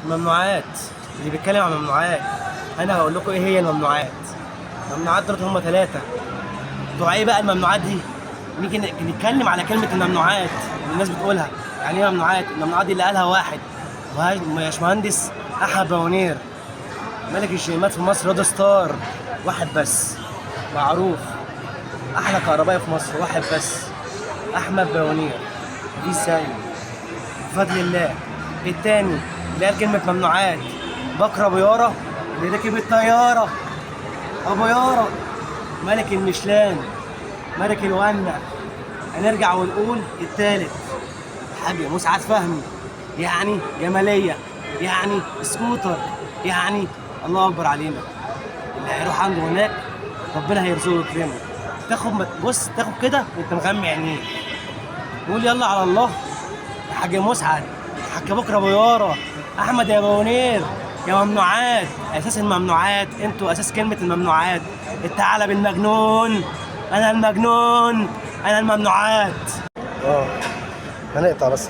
الممنوعات، اللي بيتكلم عن الممنوعات. انا هقول لكم ايه هي الممنوعات. الممنوعات دول هم ثلاثه. بتوع ايه بقى الممنوعات دي؟ نيجي نتكلم على كلمه الممنوعات اللي الناس بتقولها. يعني ايه ممنوعات؟ الممنوعات دي اللي قالها واحد باشمهندس احمد بونير، ملك الشيمات في مصر، رود ستار. واحد بس معروف، احلى كهربائي في مصر، واحد بس، احمد بونير. دي ازاي؟ بفضل الله. التاني اللي قال كلمة ممنوعات بكر أبو يارا، اللي ركب الطيارة. أبو يارا ملك المشلان، ملك الونة. هنرجع ونقول التالت الحاج مسعد فهمي، يعني جمالية، يعني سكوتر، يعني الله أكبر علينا. اللي هيروح عنده هناك ربنا هيرزقه ويكرمه. بص تاخد كده وانت مغمي عينيك، قول يلا على الله. الحاج مسعد، الحاج بكر ابو يارا، احمد يا بونير، يا ممنوعات. اساس الممنوعات انتوا، اساس كلمه الممنوعات الثعلب المجنون. انا المجنون، انا الممنوعات. اه هنقطع بس.